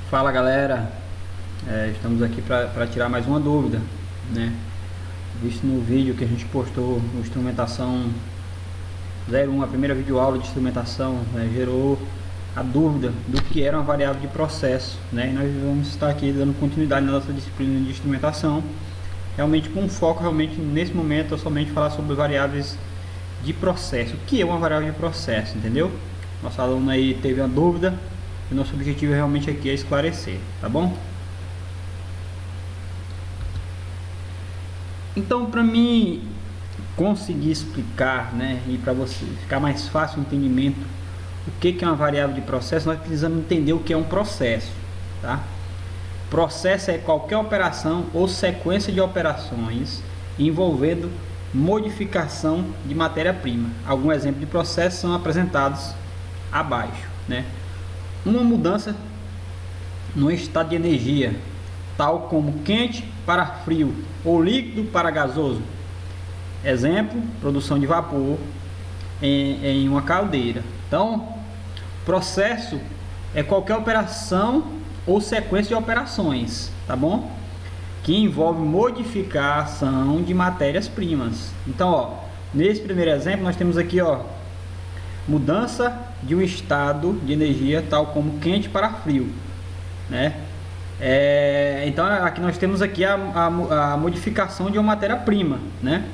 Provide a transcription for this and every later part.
Fala galera, estamos aqui para tirar mais uma dúvida, né? Visto no vídeo que a gente postou no Instrumentação 01, a primeira videoaula de instrumentação, né, gerou a dúvida do que era uma variável de processo, né? E nós vamos estar aqui dando continuidade na nossa disciplina de instrumentação, realmente com foco nesse momento eu somente falar sobre variáveis de processo. O que é uma variável de processo, entendeu? Nosso aluno aí teve uma dúvida. O nosso objetivo realmente aqui é esclarecer, tá bom? Então, para mim conseguir explicar, né, e para você ficar mais fácil o entendimento o que é uma variável de processo, nós precisamos entender o que é um processo, tá? Processo é qualquer operação ou sequência de operações envolvendo modificação de matéria-prima. Alguns exemplos de processo são apresentados abaixo, né? Uma mudança no estado de energia, tal como quente para frio ou líquido para gasoso. Exemplo, produção de vapor em uma caldeira. Então, processo é qualquer operação ou sequência de operações, tá bom? Que envolve modificação de matérias-primas. Então, ó, nesse primeiro exemplo nós temos aqui, ó, mudança de um estado de energia tal como quente para frio, né? Então aqui nós temos aqui a modificação de uma matéria-prima, né?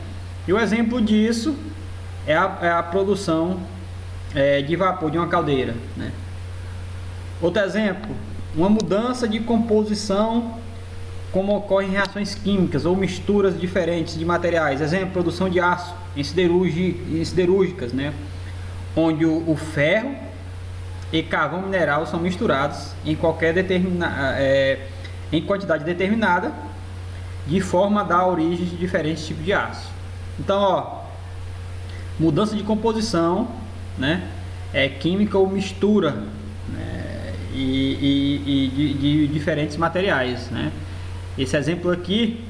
E o exemplo disso é a produção de vapor de uma caldeira, né? Outro exemplo, uma mudança de composição, como ocorre em reações químicas ou misturas diferentes de materiais. Exemplo, produção de aço em siderúrgicas, né? Onde o ferro e carvão mineral são misturados em em quantidade determinada, de forma a dar origem de diferentes tipos de aço. Então, ó, mudança de composição, né, química ou mistura, né, de diferentes materiais, né? Esse exemplo aqui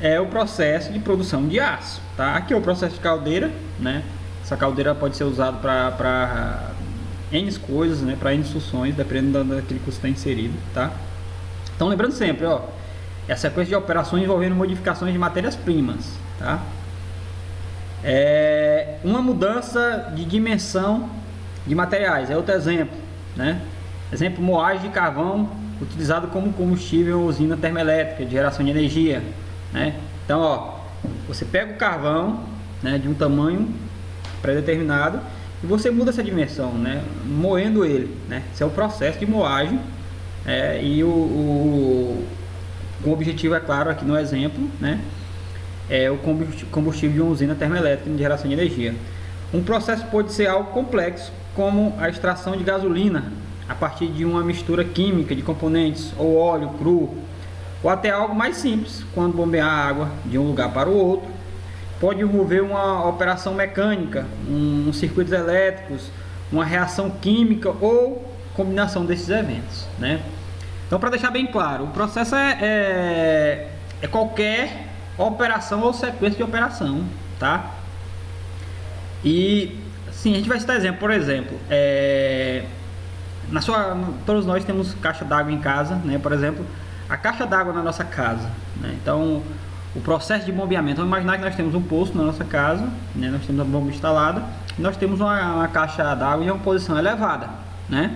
é o processo de produção de aço, tá? Aqui é o processo de caldeira, né? Essa caldeira pode ser usada para N coisas, né? Para N funções, dependendo daquilo que você está inserido, tá? Então, lembrando sempre, ó, é a sequência de operações envolvendo modificações de matérias-primas, tá? Uma mudança de dimensão de materiais, é outro exemplo, né? Exemplo, moagem de carvão utilizado como combustível em usina termoelétrica de geração de energia, né? Então, ó, você pega o carvão, né, de um tamanho pré-determinado e você muda essa dimensão, né, moendo ele, né? Esse é o processo de moagem, e o objetivo, é claro, aqui no exemplo, né, é o combustível de uma usina termoelétrica de geração de energia. Um processo pode ser algo complexo, como a extração de gasolina a partir de uma mistura química de componentes ou óleo cru, ou até algo mais simples, quando bombear água de um lugar para o outro. Pode envolver uma operação mecânica, circuitos elétricos, uma reação química ou combinação desses eventos, né? Então, para deixar bem claro, o processo é qualquer operação ou sequência de operação, tá? E sim, a gente vai citar exemplo, por exemplo, todos nós temos caixa d'água em casa, né? Por exemplo, a caixa d'água na nossa casa, né? Então, o processo de bombeamento, vamos imaginar que nós temos um poço na nossa casa, né? Nós temos a bomba instalada e nós temos uma caixa d'água em uma posição elevada, né?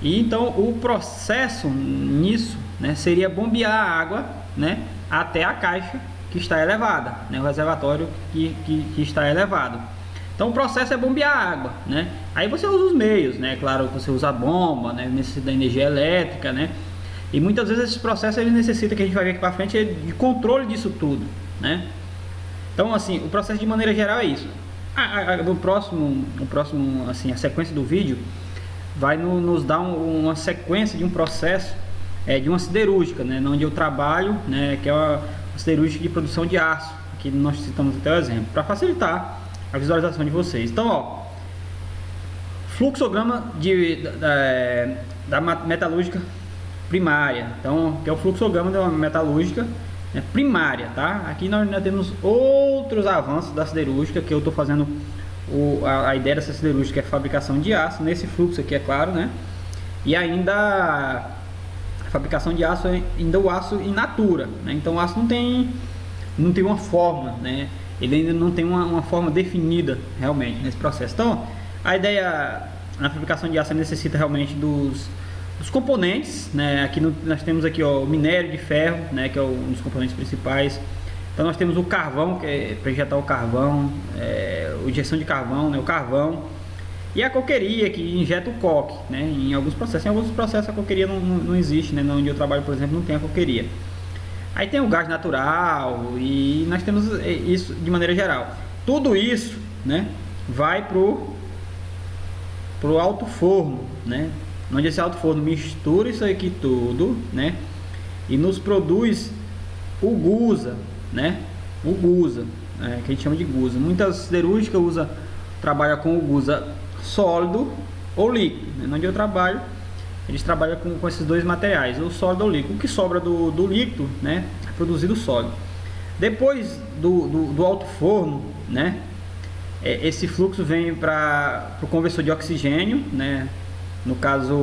E então o processo nisso, né, seria bombear a água, né, até a caixa que está elevada, né, o reservatório que está elevado. Então o processo é bombear a água, né? Aí você usa os meios, né? Claro, você usa a bomba, né? Necessita da energia elétrica, né? E muitas vezes esses processos ele necessita, que a gente vai ver aqui para frente, de controle disso tudo, né? Então, assim, o processo de maneira geral é isso. No próximo, assim, a sequência do vídeo vai nos dar uma sequência de um processo de uma siderúrgica, né? Onde eu trabalho, né? Que é uma siderúrgica de produção de aço. Aqui nós citamos até o exemplo para facilitar a visualização de vocês. Então, ó, fluxograma da metalúrgica primária. Então, que é o fluxograma da metalúrgica, né, primária, tá? Aqui nós ainda temos outros avanços da siderúrgica, que eu estou fazendo a ideia dessa siderúrgica é a fabricação de aço nesse fluxo aqui, é claro, né? E ainda A fabricação de aço é ainda o aço in natura, né? Então o aço não tem uma forma, né? Ele ainda não tem uma forma definida realmente nesse processo. Então a ideia na fabricação de aço necessita realmente dos componentes, né? Aqui nós temos aqui, ó, o minério de ferro, né? Que é um dos componentes principais. Então nós temos o carvão, que é para injetar o carvão, injeção de carvão, né? O carvão. E a coqueria, que injeta o coque, né? Em alguns processos a coqueria não existe, né? Onde eu trabalho, por exemplo, não tem a coqueria. Aí tem o gás natural e nós temos isso de maneira geral. Tudo isso, né, vai pro alto forno, né? Onde esse alto forno mistura isso aqui tudo, né? E nos produz o gusa, né? O gusa, que a gente chama de gusa. Muitas siderúrgicas trabalham com o gusa sólido ou líquido, né? Onde eu trabalho, eles trabalham com esses dois materiais, o sólido ou líquido. O que sobra do líquido, né, é produzido sólido. Depois do alto forno, né, esse fluxo vem para o conversor de oxigênio, né? No caso,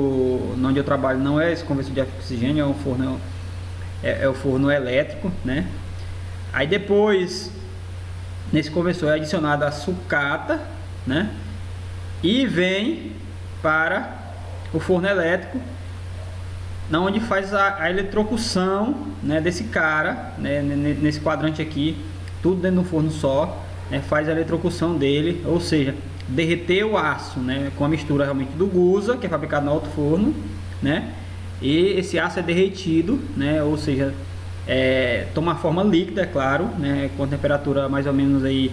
onde eu trabalho não é esse conversor de oxigênio, é o forno elétrico, né? Aí depois, nesse conversor é adicionada a sucata, né? E vem para o forno elétrico, onde faz a eletrocução, né, desse cara, né, nesse quadrante aqui, tudo dentro do forno só, né, faz a eletrocução dele, ou seja, derreter o aço, né, com a mistura realmente do gusa, que é fabricado no alto forno, né, e esse aço é derretido, né, ou seja, toma forma líquida, é claro, né, com temperatura mais ou menos aí,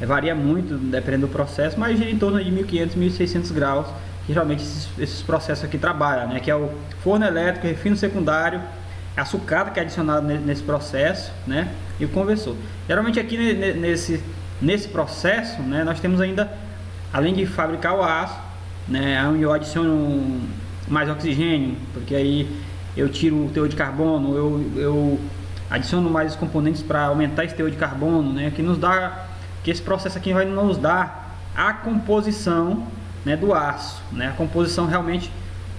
varia muito dependendo do processo, mas gira em torno de 1500, 1600 graus, que geralmente esses processos aqui trabalham, né, que é o forno elétrico, refino secundário, a sucata que é adicionada nesse processo, né, e o conversor. Geralmente aqui nesse processo, né, nós temos ainda, além de fabricar o aço, né, onde eu adiciono mais oxigênio, porque aí eu tiro o teor de carbono, eu adiciono mais componentes para aumentar esse teor de carbono, né, que esse processo aqui vai nos dar a composição, né, do aço, né, a composição realmente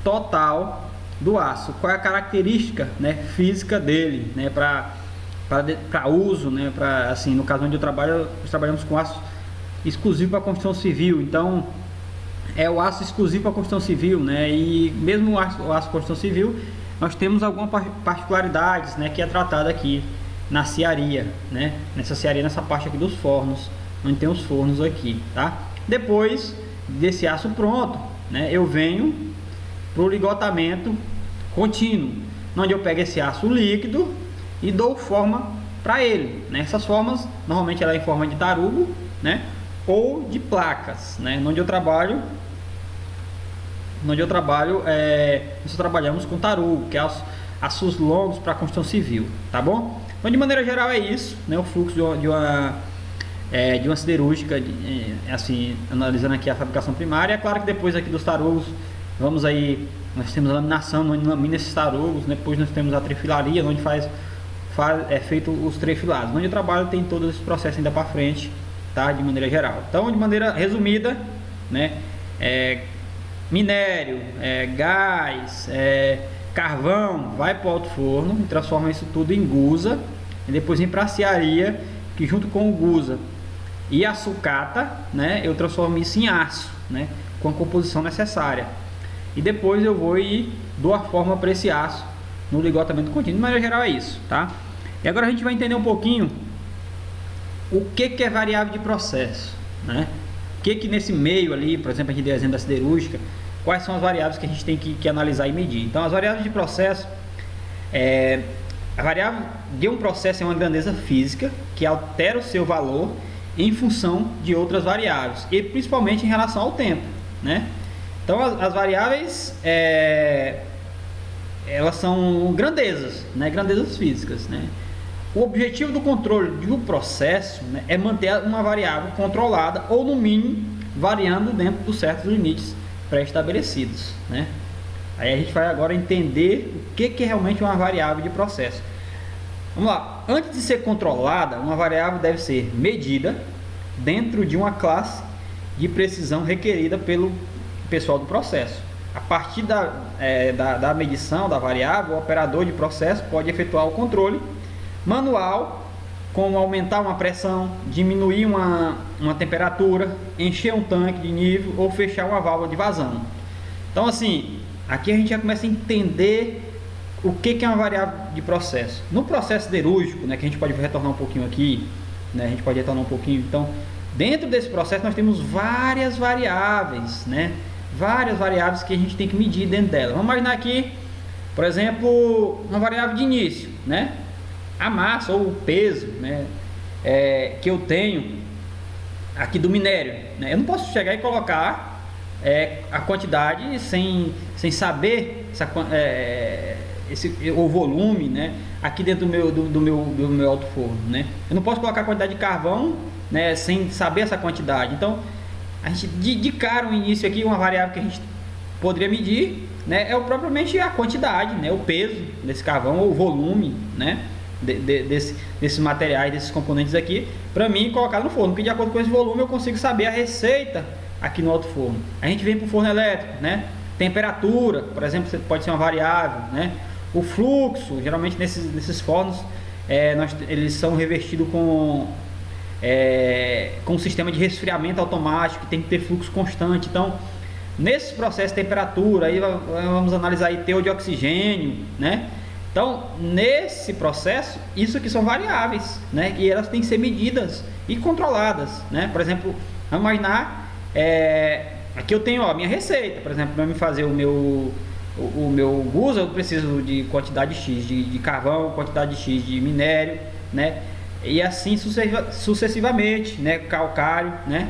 total do aço. Qual é a característica, né, física dele, né, para uso, né, para, assim, no caso onde eu trabalho, nós trabalhamos com aço exclusivo para construção civil. Então é o aço exclusivo para construção civil, né, e mesmo o aço para construção civil nós temos algumas particularidades, né, que é tratada aqui na cearia, né, nessa parte aqui dos fornos, onde tem os fornos aqui, tá? Depois desse aço pronto, né, eu venho para o ligotamento contínuo, onde eu pego esse aço líquido e dou forma para ele, né? Essas formas normalmente ela é em forma de tarugo, né, ou de placas, né? Onde eu trabalho nós trabalhamos com tarugo, que é aços longos para construção civil, tá bom? Então, de maneira geral é isso, né? O fluxo de uma siderúrgica, assim, analisando aqui a fabricação primária. É claro que depois aqui dos tarugos, nós temos a laminação, onde lamina esses tarugos, né? Depois nós temos a trefilaria, onde é feito os trefilados. Onde eu trabalho tem todos esses processos ainda para frente, tá? De maneira geral. Então, de maneira resumida, né? Minério, gás, carvão, vai para o alto forno e transforma isso tudo em gusa, e depois vem para a cearia, que junto com o gusa e a sucata, né, eu transformo isso em aço, né, com a composição necessária, e depois eu vou e dou a forma para esse aço no ligotamento contínuo. De maneira geral é isso, tá? E agora a gente vai entender um pouquinho o que é variável de processo, né? O que nesse meio ali, por exemplo, aqui deu exemplo da siderúrgica, quais são as variáveis que a gente tem que analisar e medir. Então, as variáveis de processo, a variável de um processo é uma grandeza física que altera o seu valor em função de outras variáveis, e principalmente em relação ao tempo, né? Então, as variáveis, elas são grandezas, né? Grandezas físicas, né? O objetivo do controle de um processo, né, é manter uma variável controlada ou, no mínimo, variando dentro dos certos limites pré-estabelecidos, né? Aí a gente vai agora entender o que é realmente uma variável de processo. Vamos lá. Antes de ser controlada, uma variável deve ser medida dentro de uma classe de precisão requerida pelo pessoal do processo. a partir da medição da variável, o operador de processo pode efetuar o controle manual, como aumentar uma pressão, diminuir uma temperatura, encher um tanque de nível ou fechar uma válvula de vazão. Então, assim, aqui a gente já começa a entender o que é uma variável de processo. No processo siderúrgico, né, que a gente pode retornar um pouquinho aqui, né, a gente pode retornar um pouquinho. Então, dentro desse processo nós temos várias variáveis, né, várias variáveis que a gente tem que medir dentro dela. Vamos imaginar aqui, por exemplo, uma variável de início, né, a massa ou o peso, né, que eu tenho aqui do minério, né. Eu não posso chegar e colocar a quantidade sem saber o volume, né, aqui dentro do meu alto forno, né. Eu não posso colocar a quantidade de carvão, né, sem saber essa quantidade. Então, a gente de cara, o início aqui, uma variável que a gente poderia medir, né, é propriamente a quantidade, né, o peso desse carvão ou o volume, né, desses materiais, desses componentes aqui, para mim colocar no forno, porque de acordo com esse volume eu consigo saber a receita aqui no alto forno. A gente vem para o forno elétrico, né, temperatura, por exemplo, pode ser uma variável, né, o fluxo, geralmente nesses fornos eles são revestidos com um sistema de resfriamento automático, que tem que ter fluxo constante. Então, nesse processo de temperatura, aí vamos analisar aí teor de oxigênio, né? Então, nesse processo, isso aqui são variáveis, né? E elas têm que ser medidas e controladas, né? Por exemplo, vamos imaginar, aqui eu tenho a minha receita, por exemplo, para me fazer o meu gusa, eu preciso de quantidade X de carvão, quantidade X de minério, né? E assim sucessivamente, né? Calcário, né?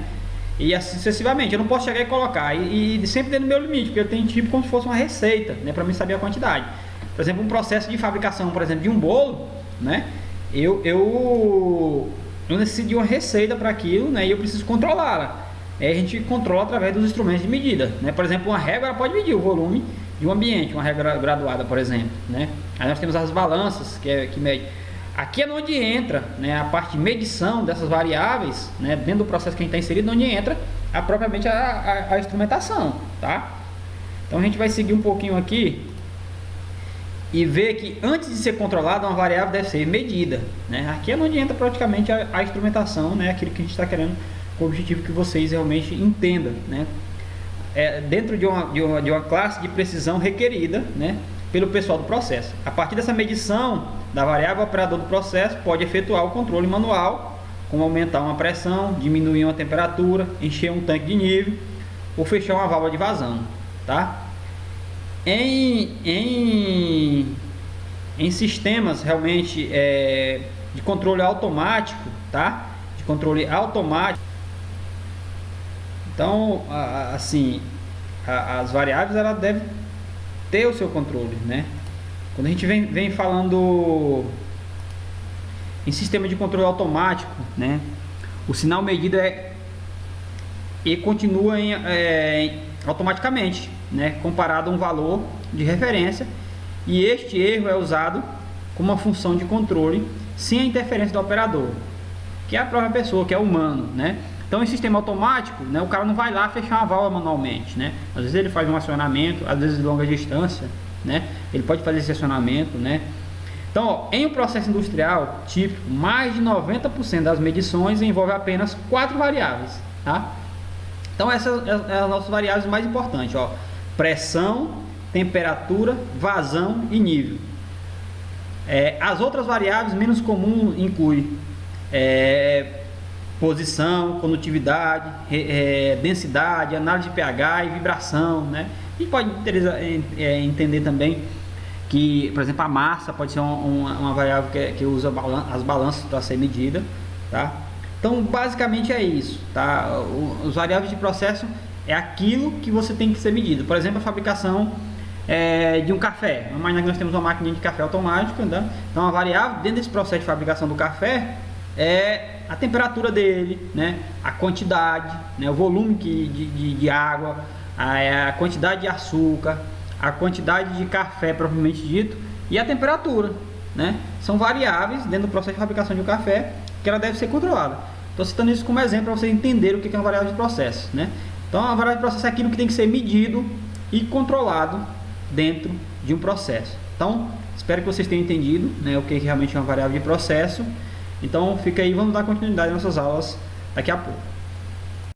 E assim sucessivamente. Eu não posso chegar e colocar, e sempre dentro do meu limite, porque eu tenho tipo como se fosse uma receita, né? Para mim saber a quantidade. Por exemplo, um processo de fabricação, por exemplo, de um bolo, né? Eu necessito de uma receita para aquilo, né? E eu preciso controlá-la. A gente controla através dos instrumentos de medida, né? Por exemplo, uma régua pode medir o volume de um ambiente, uma régua graduada, por exemplo, né? Aí nós temos as balanças que mede. Aqui é onde entra, né, a parte de medição dessas variáveis, né, dentro do processo que a gente está inserido, onde entra propriamente a instrumentação, tá? Então a gente vai seguir um pouquinho aqui e ver que antes de ser controlada, uma variável deve ser medida, né? Aqui é onde entra praticamente a instrumentação, né, aquilo que a gente está querendo, com o objetivo que vocês realmente entendam, né? Dentro de uma classe de precisão requerida, né, pelo pessoal do processo. A partir dessa medição da variável, o operador do processo pode efetuar o controle manual, como aumentar uma pressão, diminuir uma temperatura, encher um tanque de nível ou fechar uma válvula de vazão, tá? Em sistemas realmente de controle automático, tá? De controle automático. Então, assim, as variáveis ela deve ter o seu controle, né? Quando a gente vem falando em sistema de controle automático, né? O sinal medido e continua automaticamente, né? Comparado a um valor de referência, e este erro é usado como uma função de controle sem a interferência do operador, que é a própria pessoa, que é humano, né? Então, em sistema automático, né, o cara não vai lá fechar uma válvula manualmente, né? Às vezes ele faz um acionamento, às vezes de longa distância, né? Ele pode fazer esse acionamento, né? Então, ó, em um processo industrial típico, mais de 90% das medições envolve apenas 4 variáveis, tá? Então, essas são as nossas variáveis mais importantes, ó: pressão, temperatura, vazão e nível. As outras variáveis menos comuns incluem posição, condutividade, densidade, análise de pH e vibração, né? E pode entender também que, por exemplo, a massa pode ser uma variável que usa as balanças para ser medida, tá? Então, basicamente é isso, tá? Os variáveis de processo é aquilo que você tem que ser medido. Por exemplo, a fabricação de um café. Imagina que nós temos uma máquina de café automática, né? Então, a variável dentro desse processo de fabricação do café é a temperatura dele, né? A quantidade, né? O volume de água, a quantidade de açúcar, a quantidade de café propriamente dito e a temperatura, né? São variáveis dentro do processo de fabricação de um café que ela deve ser controlada. Estou citando isso como exemplo para vocês entenderem o que é uma variável de processo, né? Então, a variável de processo é aquilo que tem que ser medido e controlado dentro de um processo. Então, espero que vocês tenham entendido, né, o que realmente é uma variável de processo. Então, fica aí, vamos dar continuidade às nossas aulas daqui a pouco.